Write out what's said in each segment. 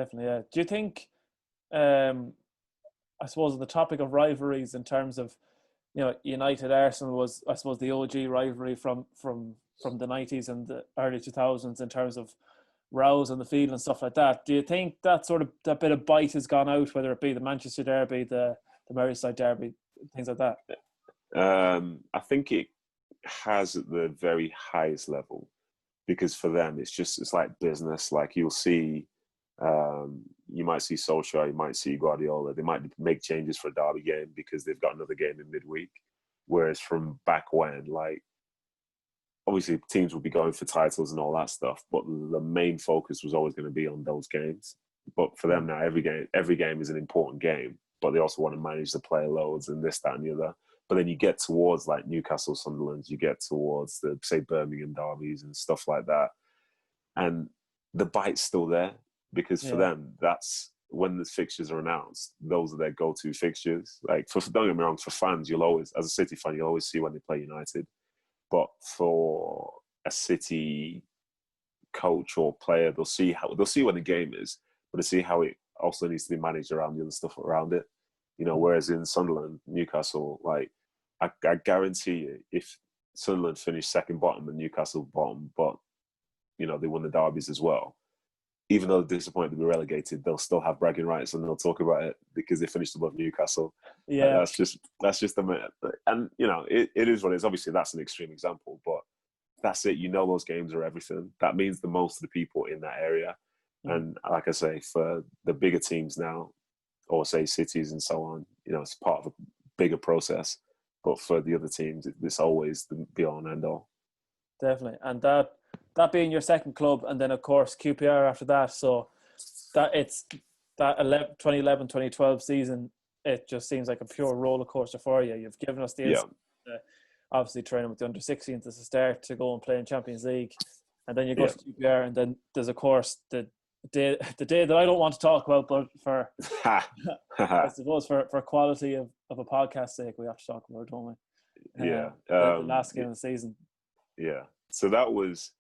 definitely. Yeah. Do you think? I suppose on the topic of rivalries, in terms of United Arsenal was, I suppose, the OG rivalry from the 90s and the early 2000s in terms of rows on the field and stuff like that. Do you think that bit of bite has gone out, whether it be the Manchester Derby, the Merseyside Derby, things like that? I think it has at the very highest level, because for them it's like business. Like you'll see, you might see Solskjaer, you might see Guardiola. They might make changes for a derby game because they've got another game in midweek. Whereas from back when, like, obviously teams would be going for titles and all that stuff, but the main focus was always going to be on those games. But for them now, every game is an important game, but they also want to manage the player loads and this, that, and the other. But then you get towards like Newcastle, Sunderland, you get towards the, say, Birmingham derbies and stuff like that. And the bite's still there, because for them, that's when the fixtures are announced, those are their go-to fixtures. Like, don't get me wrong, for fans, you'll always, as a City fan, you'll always see when they play United. But for a City coach or player, they'll see when the game is, but they'll see how it also needs to be managed around the other stuff around it. Whereas in Sunderland, Newcastle, like, I guarantee you, if Sunderland finished second bottom and Newcastle bottom, but they won the derbies as well, even though they're disappointed to be relegated, they'll still have bragging rights and they'll talk about it because they finished above Newcastle. Yeah, that's just the, and it is what it is. Obviously, that's an extreme example, but that's it. Those games are everything. That means the most to the people in that area. And like I say, for the bigger teams now, or say cities and so on, it's part of a bigger process. But for the other teams, it's always the be-all and end-all. Definitely. And that being your second club, and then, of course, QPR after that. So that 2011-2012 season, it just seems like a pure roller coaster for you. You've given us the obviously training with the under-16s as a start to go and play in Champions League. And then you go to QPR, and then there's, of course, the day that I don't want to talk about, but for I suppose for quality of a podcast sake, we have to talk about it, don't we? The last game of the season. Yeah. So that was,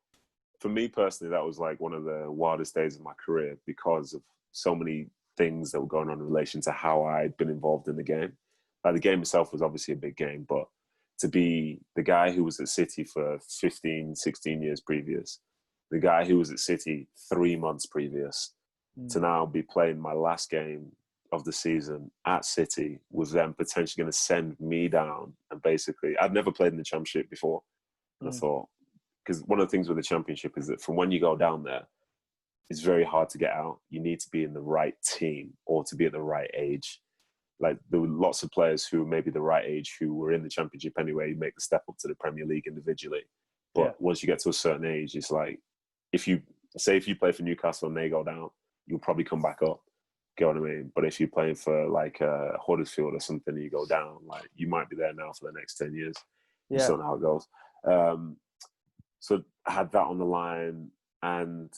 for me personally, that was like one of the wildest days of my career, because of so many things that were going on in relation to how I'd been involved in the game. Like, the game itself was obviously a big game, but to be the guy who was at City for 15, 16 years previous, the guy who was at City 3 months previous, to now be playing my last game of the season at City, with them potentially going to send me down. And basically, I'd never played in the Championship before. And I thought, because one of the things with the Championship is that from when you go down there, it's very hard to get out. You need to be in the right team, or to be at the right age. Like, there were lots of players who were maybe the right age who were in the Championship anyway, make the step up to the Premier League individually. But once you get to a certain age, it's like, if you play for Newcastle and they go down, you'll probably come back up. Get what I mean? But if you're playing for like Huddersfield or something and you go down, like, you might be there now for the next 10 years. You just don't know how it goes. So I had that on the line, and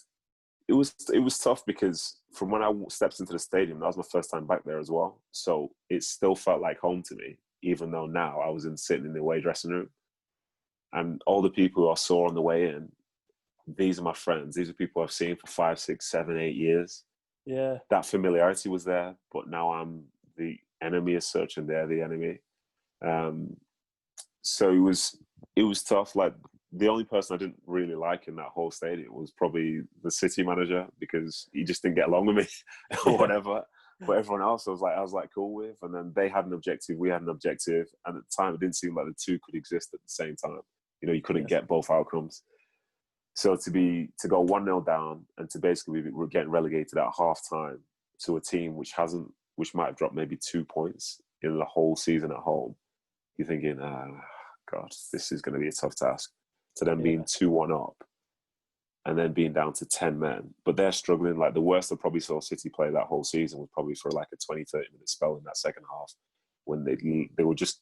it was tough, because from when I stepped into the stadium, that was my first time back there as well. So it still felt like home to me, even though now I was sitting in the away dressing room. And all the people who I saw on the way in, these are my friends. These are people I've seen for 5, 6, 7, 8 years. Yeah. That familiarity was there, but now I'm the enemy as such, and they're the enemy. So it was tough. Like, the only person I didn't really like in that whole stadium was probably the City manager, because he just didn't get along with me or whatever. But everyone else I was like cool with. And then they had an objective, we had an objective. And at the time, it didn't seem like the two could exist at the same time. You couldn't get both outcomes. So to go 1-0 down, and to basically we're getting relegated at half time to a team which might have dropped maybe 2 points in the whole season at home, you're thinking, God, this is going to be a tough task. To them being 2-1 up, and then being down to 10 men, but they're struggling. Like, the worst I probably saw City play that whole season was probably for like a 20, 30-minute spell in that second half, when they were just,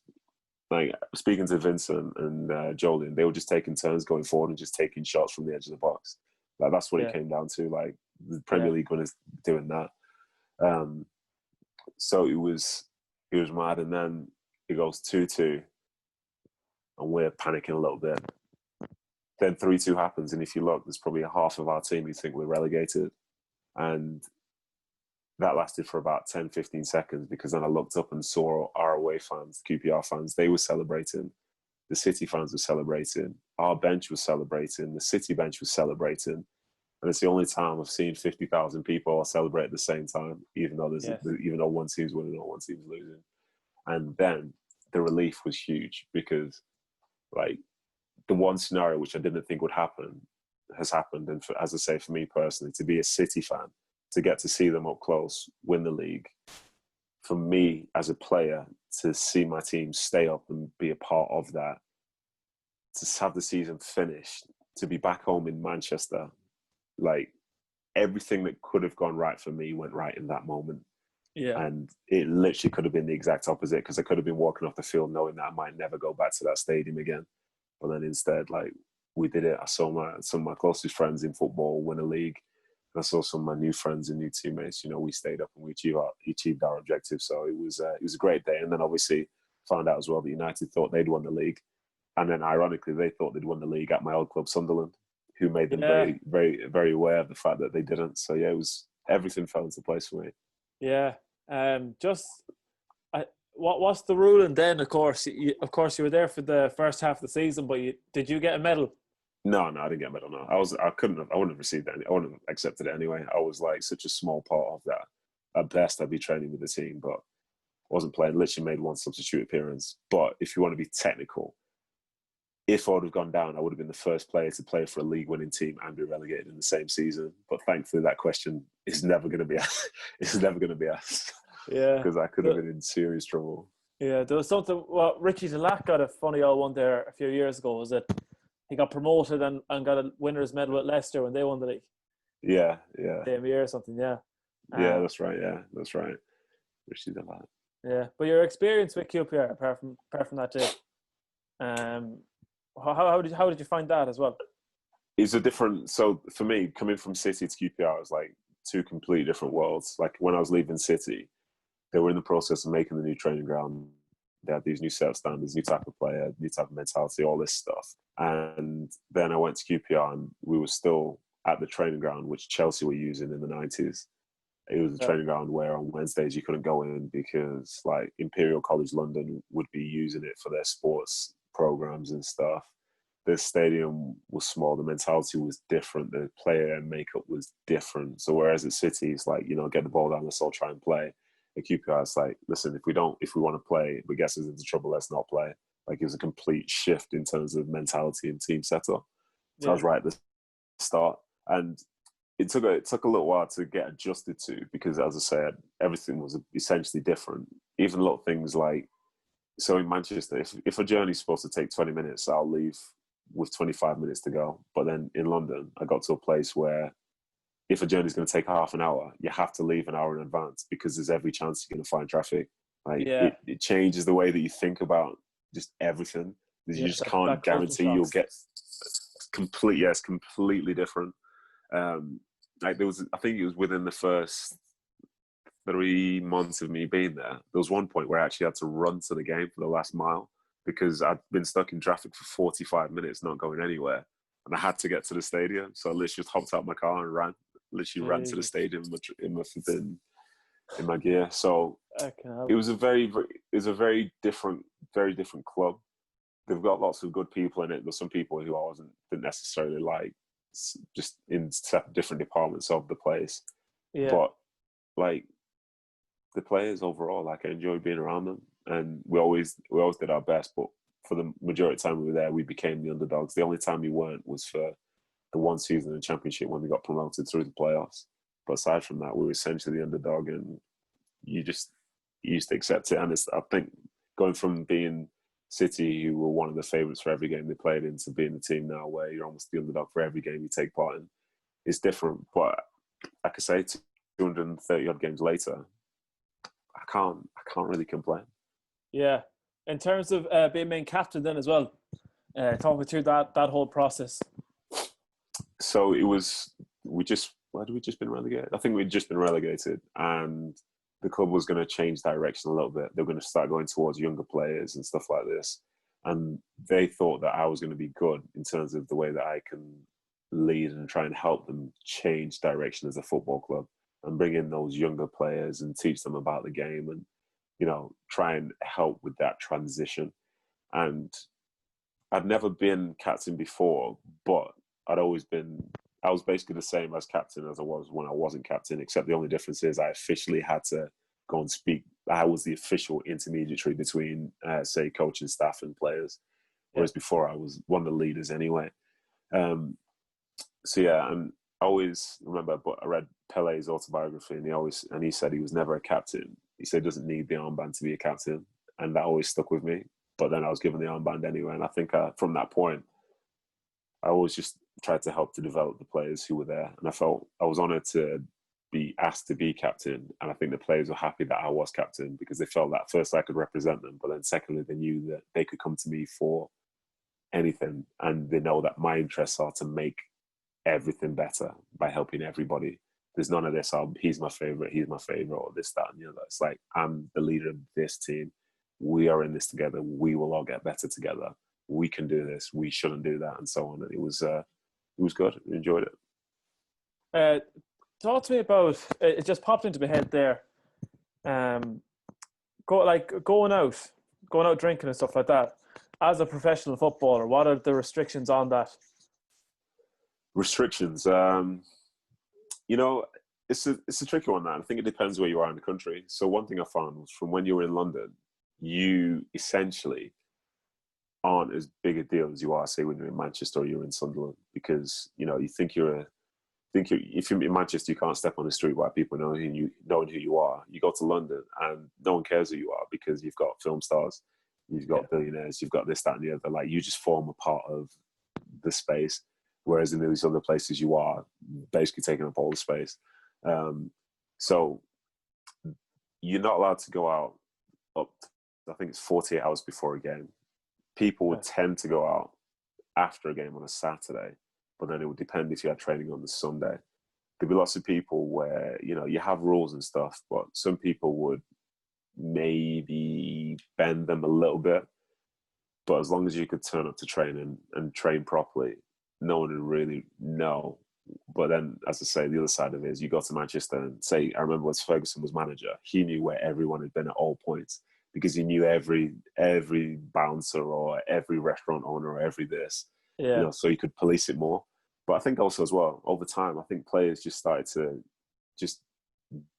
like, speaking to Vincent and Jolien, they were just taking turns going forward and just taking shots from the edge of the box. Like, that's what it came down to. Like, the Premier League winners doing that. So it was mad. And then it goes 2-2, and we're panicking a little bit. Then 3-2 happens, and if you look, there's probably a half of our team who think we're relegated. And that lasted for about 10, 15 seconds, because then I looked up and saw our away fans, the QPR fans, they were celebrating. The City fans were celebrating. Our bench was celebrating. The City bench was celebrating. And it's the only time I've seen 50,000 people all celebrate at the same time, even though even though one team's winning or one team's losing. And then the relief was huge, because like the one scenario which I didn't think would happen has happened. And as I say, for me personally, to be a City fan, to get to see them up close, win the league, for me as a player, to see my team stay up and be a part of that, to have the season finished, to be back home in Manchester, like everything that could have gone right for me went right in that moment. Yeah. And it literally could have been the exact opposite, because I could have been walking off the field knowing that I might never go back to that stadium again. But then instead, like, we did it. I saw some of my closest friends in football win a league. And I saw some of my new friends and new teammates. You know, we stayed up and we achieved our objective. So it was a great day. And then obviously found out as well that United thought they'd won the league. And then ironically, they thought they'd won the league at my old club, Sunderland, who made them very, very, very aware of the fact that they didn't. So yeah, everything fell into place for me. Yeah. What's the ruling then? Of course, you were there for the first half of the season, but did you get a medal? No, I didn't get a medal. No, I wouldn't have received that. I wouldn't have accepted it anyway. I was like such a small part of that. At best, I'd be training with the team, but wasn't playing. Literally made one substitute appearance. But if you want to be technical, if I would have gone down, I would have been the first player to play for a league-winning team and be relegated in the same season. But thankfully, that question is never going to be asked. It's never going to be asked. Yeah, because I could have been in serious trouble. Yeah, there was something. Well, Richie Delac got a funny old one there a few years ago. Was it he got promoted and got a winner's medal with Leicester when they won the league? Yeah. Same year or something. Yeah. That's right. Yeah, that's right. Richie Delac. Yeah, but your experience with QPR, apart from that day, how did you find that as well? It's a different. So for me, coming from City to QPR was like two completely different worlds. Like when I was leaving City, they were in the process of making the new training ground. They had these new set of standards, new type of player, new type of mentality, all this stuff. And then I went to QPR and we were still at the training ground, which Chelsea were using in the 90s. It was a training ground where on Wednesdays you couldn't go in because like Imperial College London would be using it for their sports programs and stuff. The stadium was small, the mentality was different, the player makeup was different. So whereas at City, it's like, get the ball down, let's all try and play. At QPR, it's like, listen, if we want to play, but gets us into trouble, let's not play. Like it was a complete shift in terms of mentality and team setup. So I was right at the start. And it took a little while to get adjusted to, because as I said, everything was essentially different. Even little things like, so in Manchester, if a journey's supposed to take 20 minutes, I'll leave with 25 minutes to go. But then in London, I got to a place where if a journey's going to take half an hour, you have to leave an hour in advance because there's every chance you're going to find traffic. Like it changes the way that you think about just everything. You just can't guarantee you'll get completely different. Like I think it was within the first 3 months of me being there was one point where I actually had to run to the game for the last mile because I'd been stuck in traffic for 45 minutes, not going anywhere. And I had to get to the stadium. So I literally just hopped out my car and ran. Literally ran to the stadium in my gear. So it was a very different club. They've got lots of good people in it. There's some people who I didn't necessarily like, just in different departments of the place. Yeah. But like the players overall, like I enjoyed being around them, and we always did our best. But for the majority of the time we were there, we became the underdogs. The only time we weren't was for the one season in the Championship when we got promoted through the playoffs. But aside from that, we were essentially the underdog, and you used to accept it. And I think going from being City, who were one of the favourites for every game they played in, to being the team now where you're almost the underdog for every game you take part in, it's different. But like I say, 230 odd games later, I can't really complain. Yeah. In terms of being main captain then as well, talk me through that whole process. So it was, had we just been relegated? I think we'd just been relegated, and the club was going to change direction a little bit. They were going to start going towards younger players and stuff like this. And they thought that I was going to be good in terms of the way that I can lead and try and help them change direction as a football club. and bring in those younger players and teach them about the game and, try and help with that transition. And I'd never been captain before, but I was basically the same as captain as I was when I wasn't captain, except the only difference is I officially had to go and speak. I was the official intermediary between, say, coaching staff and players, whereas before I was one of the leaders anyway. And I always remember, but I read Pele's autobiography, and he said he was never a captain. He said he doesn't need the armband to be a captain, and that always stuck with me. But then I was given the armband anyway, and I think from that point, I always just tried to help to develop the players who were there, and I felt I was honoured to be asked to be captain, and I think the players were happy that I was captain because they felt that first I could represent them, but then secondly they knew that they could come to me for anything, and they know that my interests are to make everything better by helping everybody. There's none of this, he's my favourite, or this, that, and the other. It's like, I'm the leader of this team. We are in this together. We will all get better together. We can do this. We shouldn't do that, and so on. And it was good. I enjoyed it. Talk to me about, it just popped into my head there. Going out drinking and stuff like that. As a professional footballer, what are the restrictions on that? Restrictions, it's a tricky one. That I think it depends where you are in the country. So one thing I found was from when you were in London, you essentially aren't as big a deal as you are, say, when you're in Manchester or you're in Sunderland, because you think if you're in Manchester, you can't step on the street without people knowing who you are. You go to London and no one cares who you are because you've got film stars, you've got billionaires, you've got this, that, and the other. Like, you just form a part of the space. Whereas in these other places, you are basically taking up all the space. So you're not allowed to go out up, I think it's 48 hours before a game. People would tend to go out after a game on a Saturday, but then it would depend if you had training on the Sunday. There'd be lots of people where, you have rules and stuff, but some people would maybe bend them a little bit. But as long as you could turn up to training and train properly, no one would really know. But then, as I say, the other side of it is you go to Manchester and say, I remember when Ferguson was manager, he knew where everyone had been at all points because he knew every bouncer or every restaurant owner or every this, so he could police it more. But I think also as well, over time, I think players just started to just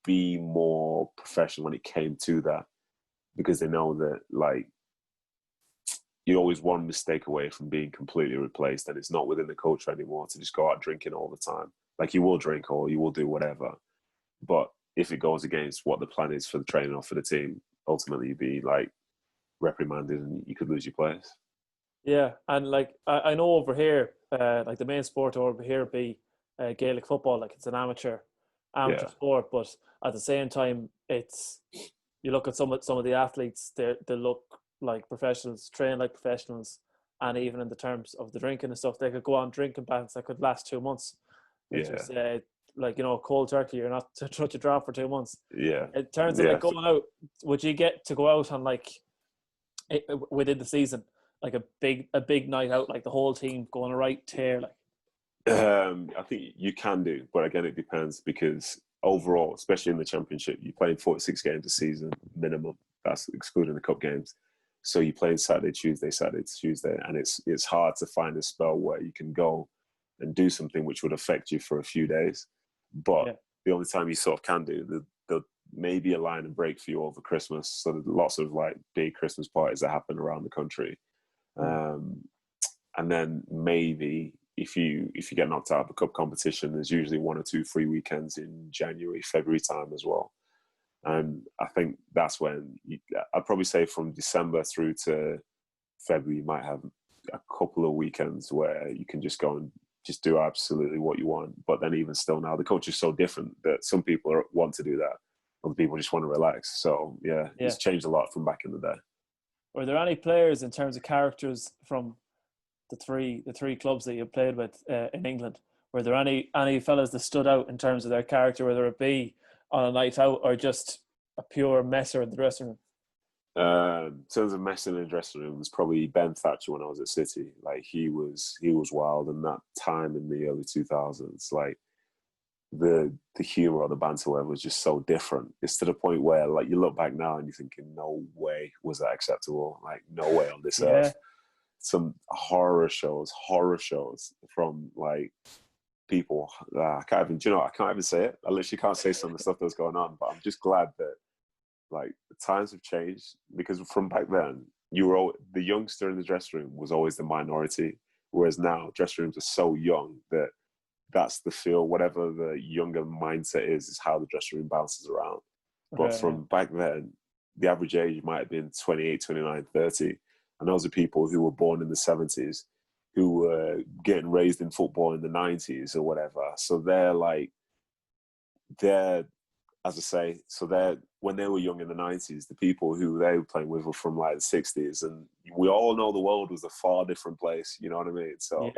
be more professional when it came to that, because they know that, like, you're always one mistake away from being completely replaced, and it's not within the culture anymore to just go out drinking all the time. Like, you will drink or you will do whatever, but if it goes against what the plan is for the training or for the team, ultimately you'd be like reprimanded and you could lose your place. Yeah, and like I know over here, like the main sport over here would be Gaelic football. Like, it's an amateur sport, but at the same time, it's, you look at some of the athletes, they look like professionals, train like professionals, and even in the terms of the drinking and stuff, they could go on drinking bans that could last 2 months, which is cold turkey. You're not to touch a drop for 2 months. It turns out, like, going out, would you get to go out on, like, within the season, like a big night out, like the whole team going a right tear, like? I think you can do, but again, it depends, because overall, especially in the Championship, you're playing 46 games a season minimum. That's excluding the cup games. So you're playing Saturday, Tuesday, and it's hard to find a spell where you can go and do something which would affect you for a few days. But the only time you sort of can do, there'll maybe a line and break for you over Christmas. So there's lots of, like, big Christmas parties that happen around the country. And then maybe if you get knocked out of the cup competition, there's usually 1 or 2 free weekends in January, February time as well. And I think that's when I'd probably say from December through to February, you might have a couple of weekends where you can just go and just do absolutely what you want. But then even still now, the culture is so different that some people want to do that. Other people just want to relax. So it's changed a lot from back in the day. Were there any players in terms of characters from the three clubs that you played with in England? Were there any fellas that stood out in terms of their character, whether it be on a night out or just a pure messer in the dressing room? In terms of messing in the dressing room, it was probably Ben Thatcher when I was at City. Like, he was wild in that time in the early 2000s. Like, the humor or the banter whatever was just so different. It's to the point where like you look back now and you're thinking, no way was that acceptable. Like no way on this earth. Some horror shows from like people. I can't even, I can't even say it. I literally can't say some of the stuff that's going on. But I'm just glad that like the times have changed, because from back then the youngster in the dressing room was always the minority, whereas now dressing rooms are so young that that's the feel. Whatever the younger mindset is how the dressing room bounces around. But from back then, the average age might have been 28, 29, 30. And those are people who were born in the 70s, who were getting raised in football in the 90s or whatever. So as I say, when they were young in the 90s, the people who they were playing with were from like the 60s. And we all know the world was a far different place. You know what I mean? So,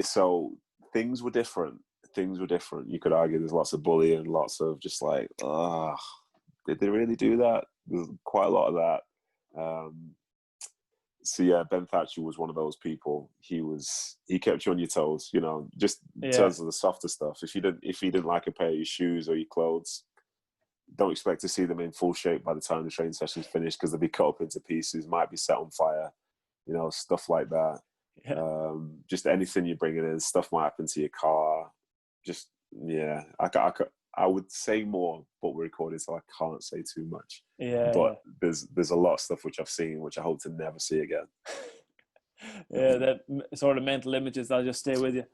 so things were different. You could argue there's lots of bullying, lots of just like, did they really do that? There's quite a lot of that. So yeah, Ben Thatcher was one of those people. He kept you on your toes, just in terms of the softer stuff. If you didn't like a pair of your shoes or your clothes, don't expect to see them in full shape by the time the training session's finished, because they'll be cut up into pieces, might be set on fire, stuff like that. Just anything you're bringing in, stuff might happen to your car. Just I would say more, but we're recording, so I can't say too much. But there's a lot of stuff which I've seen, which I hope to never see again. That sort of mental images that'll just stay with you.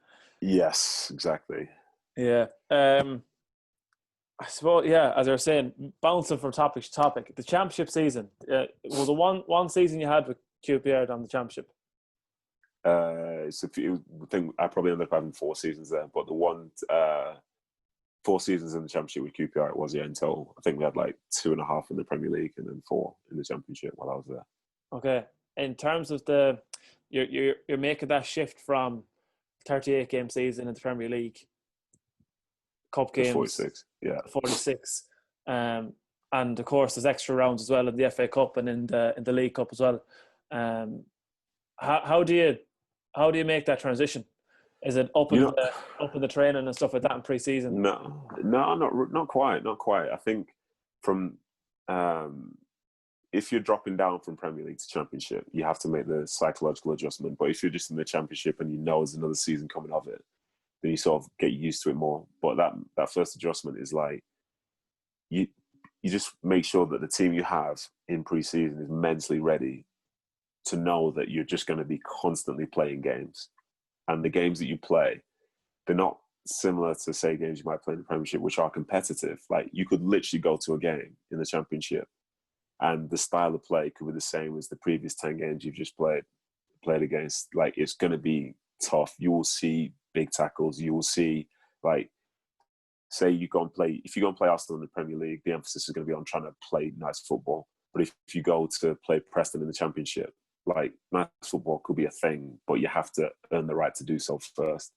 Yes, exactly. Yeah. I suppose, as I was saying, bouncing from topic to topic, the championship season, was it one season you had with QPR on the championship? It's a few, I think I probably ended up having 4 seasons there, but the one 4 seasons in the championship with QPR it was until I think we had like 2.5 in the Premier League and then 4 in the championship while I was there. Okay, in terms of you're making that shift from 38 game season in the Premier League, cup games 46, 46, and of course there's extra rounds as well in the FA Cup and in the League Cup as well. How do you make that transition? Is it up in the training and stuff like that in pre-season? No, not quite. I think from if you're dropping down from Premier League to Championship, you have to make the psychological adjustment. But if you're just in the Championship and you know there's another season coming of it, then you sort of get used to it more. But that first adjustment is like you just make sure that the team you have in pre-season is mentally ready to know that you're just going to be constantly playing games. And the games that you play, they're not similar to, say, games you might play in the Premiership, which are competitive. Like, you could literally go to a game in the Championship and the style of play could be the same as the previous 10 games you've just played against. Like, it's going to be tough. You will see big tackles. You will see, like, say if you go and play Arsenal in the Premier League, the emphasis is going to be on trying to play nice football. But if you go to play Preston in the Championship, like, nice football could be a thing, but you have to earn the right to do so first.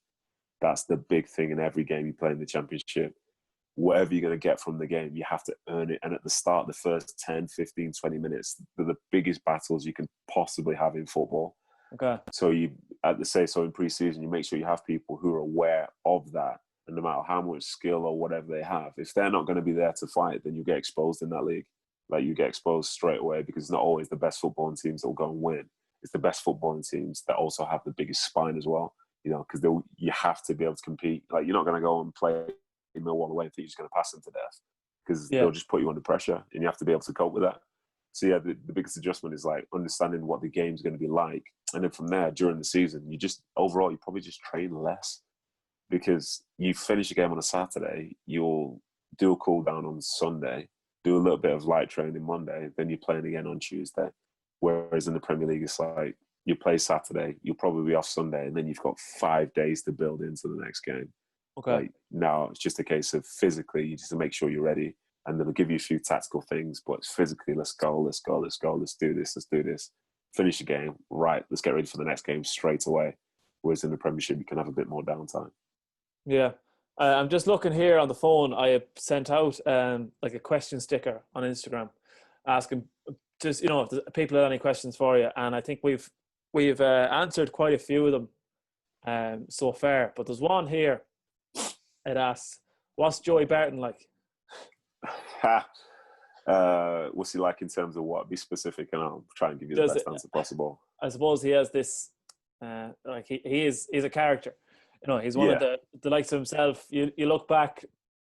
That's the big thing in every game you play in the Championship. Whatever you're going to get from the game, you have to earn it. And at the start, the first 10, 15, 20 minutes, they're the biggest battles you can possibly have in football. Okay. So in pre-season, you make sure you have people who are aware of that. And no matter how much skill or whatever they have, if they're not going to be there to fight, then you get exposed in that league. Like, you get exposed straight away, because it's not always the best footballing teams that will go and win. It's the best footballing teams that also have the biggest spine as well, because you have to be able to compete. Like, you're not going to go and play Millwall away and think you're just going to pass them to death, because they'll just put you under pressure and you have to be able to cope with that. So yeah, the biggest adjustment is like understanding what the game's going to be like. And then from there, during the season, you probably just train less, because you finish a game on a Saturday, you'll do a cool down on Sunday, do a little bit of light training Monday, then you're playing again on Tuesday. Whereas in the Premier League, it's like you play Saturday, you'll probably be off Sunday, and then you've got 5 days to build into the next game. Okay. Like, now it's just a case of physically, you just to make sure you're ready, and then they'll give you a few tactical things, but it's physically, let's go, let's do this. Finish the game, right, let's get ready for the next game straight away. Whereas in the Premiership, you can have a bit more downtime. Yeah. I'm just looking here on the phone. I have sent out like a question sticker on Instagram asking just, if people have any questions for you. And I think we've answered quite a few of them so far. But there's one here It asks, what's Joey Barton like? What's he like in terms of what? Be specific, and I'll try and give you the best answer possible. I suppose he has this, like he's a character. You know, he's one of the likes of himself. You look back,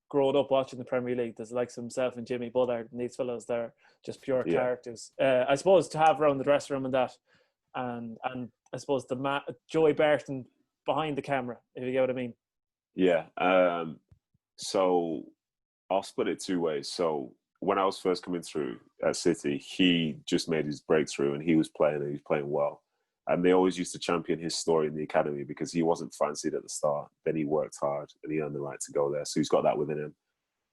growing up watching the Premier League, there's the likes of himself and Jimmy Bullard, and these fellas, they're just pure characters. I suppose to have around the dressing room and that, and I suppose Joey Barton behind the camera, if you get what I mean. Yeah. So I'll split it two ways. So when I was first coming through at City, he just made his breakthrough and he was playing well. And they always used to champion his story in the academy because he wasn't fancied at the start. Then he worked hard and he earned the right to go there. So he's got that within him.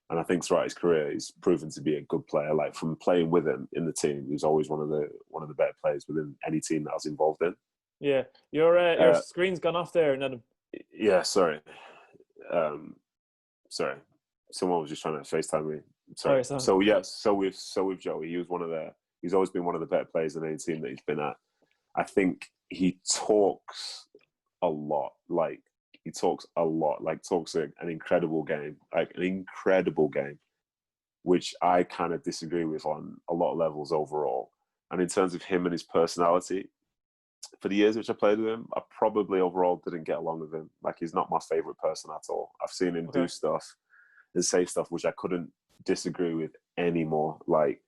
And I think throughout his career, he's proven to be a good player. Like from playing with him in the team, he was always one of the better players within any team that I was involved in. Yeah, your screen's gone off there, Nedum. Yeah, sorry. Sorry. Someone was just trying to FaceTime me. Sorry. So with Joey, he's always been one of the better players in any team that he's been at. I think he talks a lot. Like talks an incredible game, which I kind of disagree with on a lot of levels overall. And in terms of him and his personality, for the years which I played with him, I probably overall didn't get along with him. Like he's not my favorite person at all. I've seen him do stuff and say stuff which I couldn't disagree with anymore. Like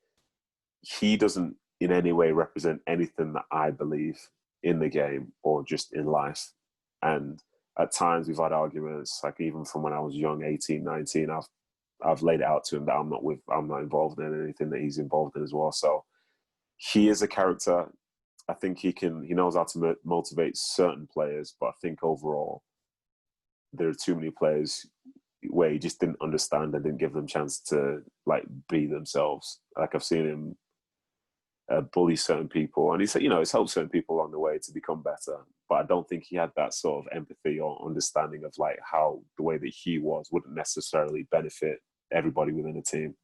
he doesn't in any way represent anything that I believe in the game or just in life. And at times we've had arguments, like even from when I was young, 18, 19, I've laid it out to him that I'm not involved in anything that he's involved in as well. So he is a character. I think he knows how to motivate certain players, but I think overall there are too many players where he just didn't understand and didn't give them a chance to like be themselves. Like I've seen him bully certain people, and he's helped certain people along the way to become better. But I don't think he had that sort of empathy or understanding of like how the way that he was wouldn't necessarily benefit everybody within a team.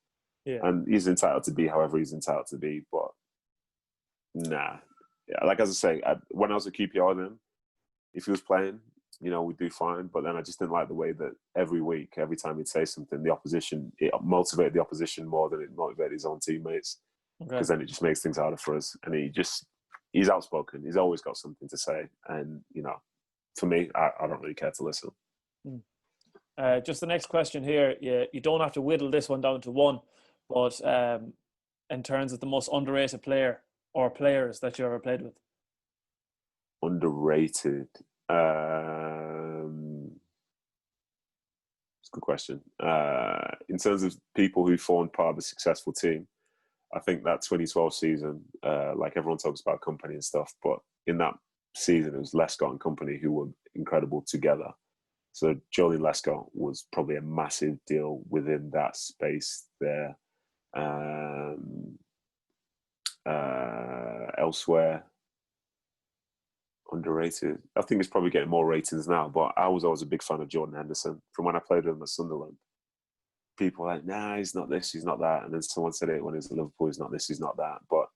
Yeah. And he's entitled to be however he's entitled to be, but nah. Yeah, like as I say, when I was a QPR with him, if he was playing, we'd do fine. But then I just didn't like the way that every week, every time he'd say something, it motivated the opposition more than it motivated his own teammates. Because then it just makes things harder for us. And he's outspoken. He's always got something to say. And, for me, I don't really care to listen. Just the next question here. You don't have to whittle this one down to one, but in terms of the most underrated player or players that you ever played with? Underrated. It's a good question. In terms of people who formed part of a successful team, I think that 2012 season, like everyone talks about company and stuff, but in that season, it was Lescott and company who were incredible together. So Jolie Lescott was probably a massive deal within that space there. Elsewhere, underrated. I think it's probably getting more ratings now, but I was always a big fan of Jordan Henderson from when I played with him at Sunderland. People were like, nah, he's not this, he's not that. And then someone said it when he was at Liverpool, he's not this, he's not that. But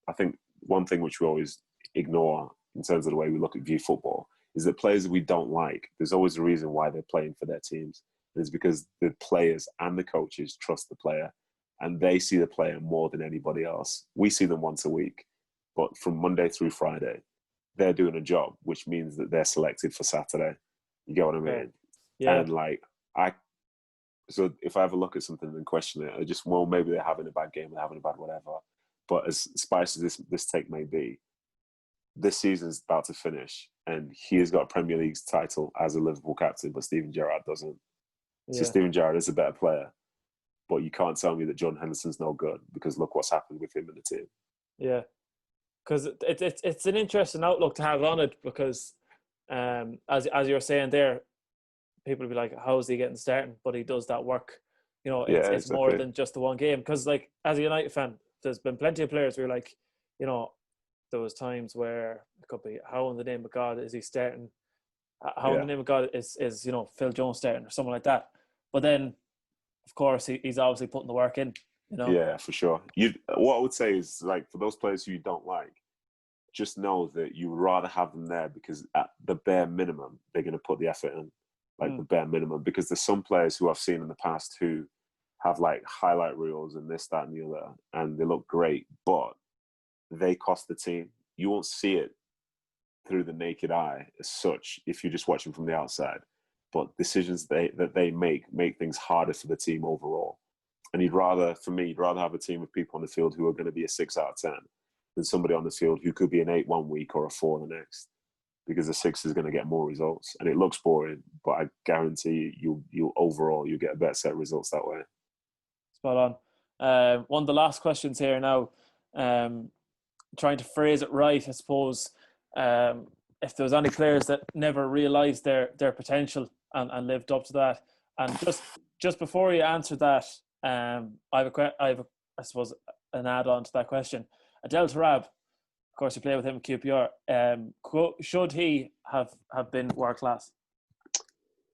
I think one thing which we always ignore in terms of the way we view football is that players that we don't like, there's always a reason why they're playing for their teams. And it's because the players and the coaches trust the player and they see the player more than anybody else. We see them once a week, but from Monday through Friday, they're doing a job, which means that they're selected for Saturday. You get what I mean? Yeah. And so if I ever look at something and question it, maybe they're having a bad game, they're having a bad whatever. But as spicy as this take may be, this season's about to finish and he has got a Premier League title as a Liverpool captain, but Steven Gerrard doesn't. Yeah. So Steven Gerrard is a better player, but you can't tell me that Jordan Henderson's no good because look what's happened with him in the team. Yeah, because it's an interesting outlook to have on it because as you're saying there, people will be like, how is he getting started? But he does that work. It's exactly. More than just the one game. Because, like, as a United fan, there's been plenty of players where you're like, there was times where it could be, how in the name of God is he starting? How in the name of God is Phil Jones starting or something like that? But then, of course, he's obviously putting the work in. Yeah, for sure. What I would say is, like, for those players who you don't like, just know that you would rather have them there because at the bare minimum, they're going to put the effort in. like the bare minimum, because there's some players who I've seen in the past who have like highlight reels and this, that, and the other, and they look great, but they cost the team. You won't see it through the naked eye as such if you're just watching from the outside. But decisions that they make things harder for the team overall. And you'd rather have a team of people on the field who are going to be a 6 out of 10 than somebody on the field who could be an 8 one week or a 4 the next, because the 6 is going to get more results. And it looks boring, but I guarantee you'll overall you'll get a better set of results that way. Spot on. One of the last questions here now, trying to phrase it right, I suppose. If there was any players that never realised their potential and lived up to that, and just before you answer that, I have I suppose an add-on to that question. Adel Tarab, of course, you play with him at QPR. Should he have been world class?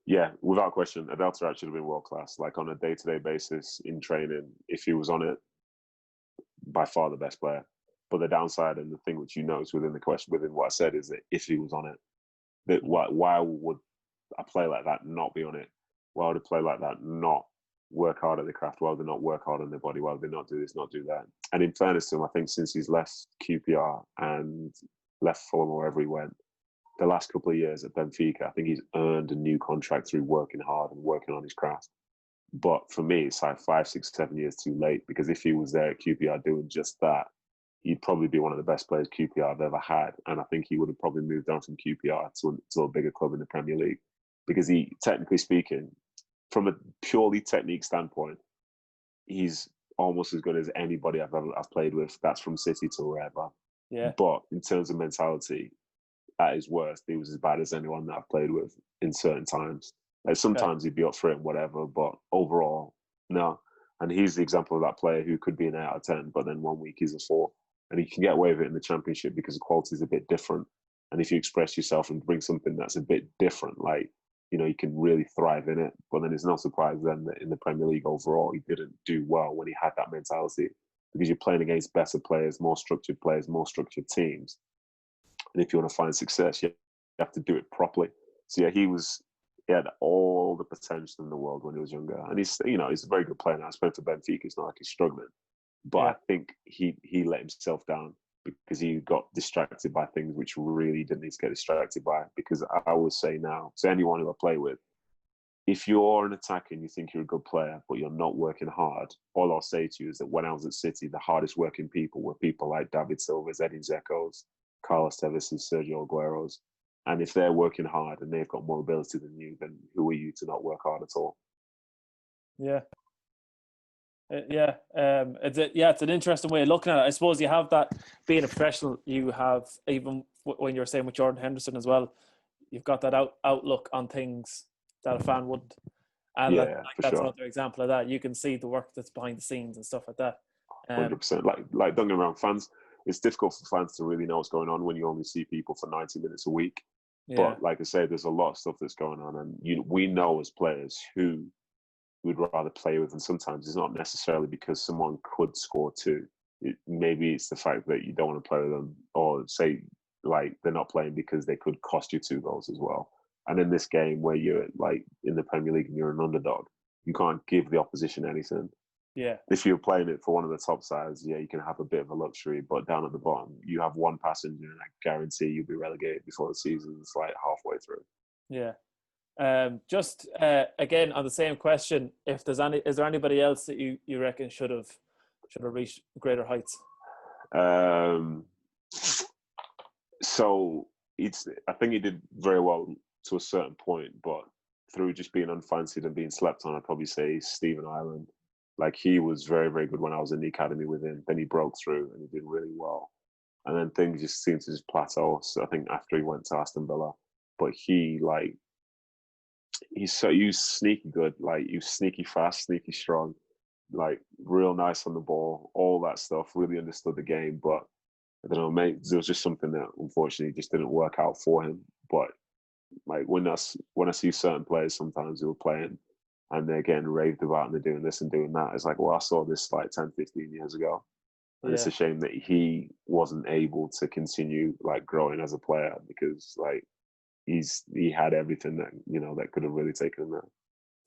Yeah, without question, Adel Tarab should have been world class. Like on a day-to-day basis in training, if he was on it, by far the best player. But the downside and the thing which you notice within the question, within what I said, is that if he was on it, that why would a player like that not be on it? Why would a player like that not work hard at the craft? Why would they not work hard on their body? Why would they not do this, not do that? And in fairness to him, I think since he's left QPR and left Fulham or wherever he went, the last couple of years at Benfica, I think he's earned a new contract through working hard and working on his craft. But for me, it's like 5, 6, 7 years too late, because if he was there at QPR doing just that, he'd probably be one of the best players QPR have ever had. And I think he would have probably moved on from QPR to a bigger club in the Premier League, because he, technically speaking, from a purely technique standpoint, he's almost as good as anybody I've played with. That's from City to wherever. Yeah. But in terms of mentality, at his worst, he was as bad as anyone that I've played with in certain times. Like sometimes he'd be up for it and whatever, but overall, no. And he's the example of that player who could be an 8 out of 10, but then 1 week he's a 4. And he can get away with it in the Championship because the quality is a bit different. And if you express yourself and bring something that's a bit different, like, you know, you can really thrive in it. But then it's no surprise then that in the Premier League overall, he didn't do well when he had that mentality, because you're playing against better players, more structured teams. And if you want to find success, you have to do it properly. So yeah, he had all the potential in the world when he was younger. And he's a very good player now. He's playing for Benfica. It's not like he's struggling. But I think he let himself down because he got distracted by things which really didn't need to get distracted by. Because I always say now, to anyone who I play with, if you're an attacker and you think you're a good player, but you're not working hard, all I'll say to you is that when I was at City, the hardest working people were people like David Silva's, Edin Dzeko's, Carlos Tevez' Sergio Aguero's. And if they're working hard and they've got more ability than you, then who are you to not work hard at all? Yeah. It's an interesting way of looking at it. I suppose you have that, being a professional, you have, even when you're saying with Jordan Henderson as well, you've got that outlook on things that a fan wouldn't. And that's sure. Another example of that. You can see the work that's behind the scenes and stuff like that. 100%. Like don't get me wrong, fans, it's difficult for fans to really know what's going on when you only see people for 90 minutes a week. Yeah. But like I say, there's a lot of stuff that's going on, and we know as players who we'd rather play with, and sometimes it's not necessarily because someone could score 2. Maybe it's the fact that you don't want to play with them, or say like they're not playing because they could cost you 2 goals as well. And in this game where you're like in the Premier League and you're an underdog, you can't give the opposition anything. Yeah. If you're playing it for one of the top sides, yeah, you can have a bit of a luxury, but down at the bottom, you have one passenger, and I guarantee you'll be relegated before the season's like halfway through. Yeah. Just again on the same question, is there anybody else that you reckon should have reached greater heights? So I think he did very well to a certain point, but through just being unfancied and being slept on, I'd probably say Stephen Ireland. Like, he was very, very good when I was in the academy with him. Then he broke through and he did really well. And then things just seemed to just plateau. So I think after he went to Aston Villa, but he was sneaky good. Like, he was sneaky fast, sneaky strong, like real nice on the ball, all that stuff. Really understood the game, but I don't know, mate. There was just something that unfortunately just didn't work out for him. But like when I see certain players sometimes who are playing and they're getting raved about and they're doing this and doing that, it's like, well, I saw this like 10, 15 years ago. And it's a shame that he wasn't able to continue like growing as a player, because like he had everything that that could have really taken him there.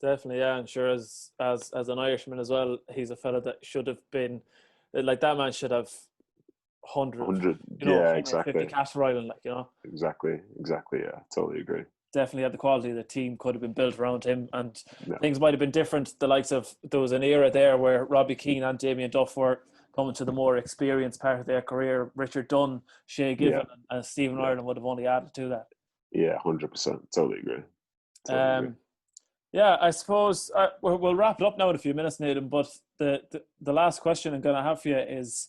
Definitely, yeah, and sure, as an Irishman as well, he's a fella that should have been like that man should have 100, yeah, 150 exactly, cash for Ireland, exactly, yeah, totally agree. Definitely had the quality. The team could have been built around him, and Yeah. things might have been different. The likes of there was an era there where Robbie Keane and Damien Duff were coming to the more experienced part of their career. Richard Dunn, Shea Given, and Stephen Ireland would have only added to that. Yeah, 100%, totally agree. Yeah, I suppose we'll wrap it up now in a few minutes, Nedum. But the last question I'm going to have for you is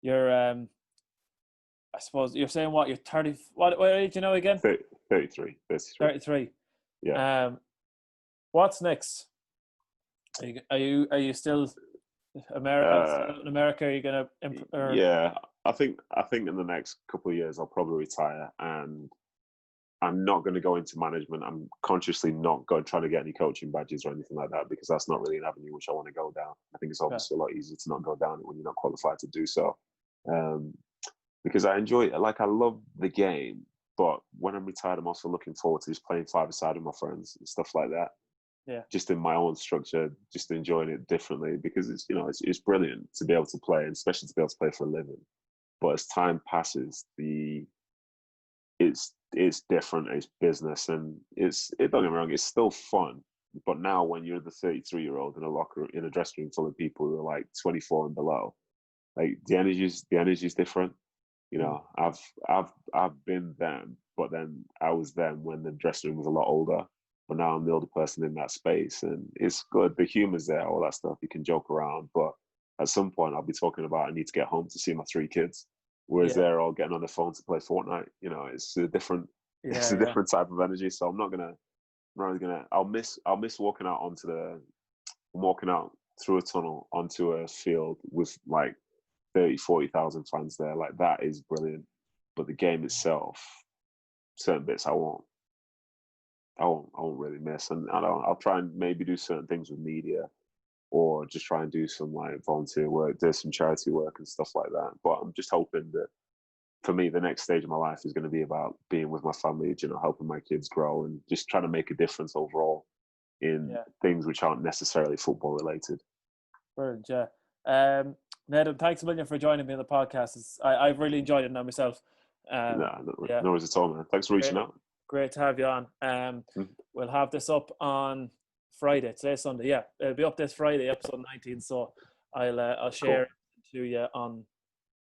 your I suppose you're saying you're 30. What age you know again? 33. 33. Yeah. What's next? Are you still America? In America, are you going to? Yeah, I think in the next couple of years I'll probably retire, and I'm not going to go into management. I'm consciously not trying to get any coaching badges or anything like that, because that's not really an avenue which I want to go down. I think it's obviously a lot easier to not go down it when you're not qualified to do so. Because I enjoy it. Like, I love the game, but when I'm retired, I'm also looking forward to just playing five-a-side with my friends and stuff like that. Yeah. Just in my own structure, just enjoying it differently, because it's brilliant to be able to play, and especially to be able to play for a living. But as time passes, it's different. It's business, and don't get me wrong, it's still fun. But now, when you're the 33-year-old in a dressing room full of people who are like 24 and below, like the energy's different. I've been them, but then I was them when the dressing room was a lot older. But now I'm the older person in that space, and it's good. The humor's there, all that stuff. You can joke around, but at some point I'll be talking about I need to get home to see my 3 kids, whereas they're all getting on the phone to play Fortnite. It's a different, different type of energy. So I'm not really gonna. I'll miss walking out through a tunnel onto a field with like 30,000-40,000 fans there. Like, that is brilliant. But the game itself, certain bits I won't really miss. And I'll try and maybe do certain things with media, or just try and do some like volunteer work, do some charity work and stuff like that. But I'm just hoping that, for me, the next stage of my life is going to be about being with my family, helping my kids grow, and just trying to make a difference overall in things which aren't necessarily football related. Brilliant, yeah. Nedum, thanks a million for joining me on the podcast. I've really enjoyed it now myself. No worries at all, man. Thanks for reaching out. Great to have you on. We'll have this up on Friday. Today's Sunday. Yeah, it'll be up this Friday, episode 19. So I'll share it to you on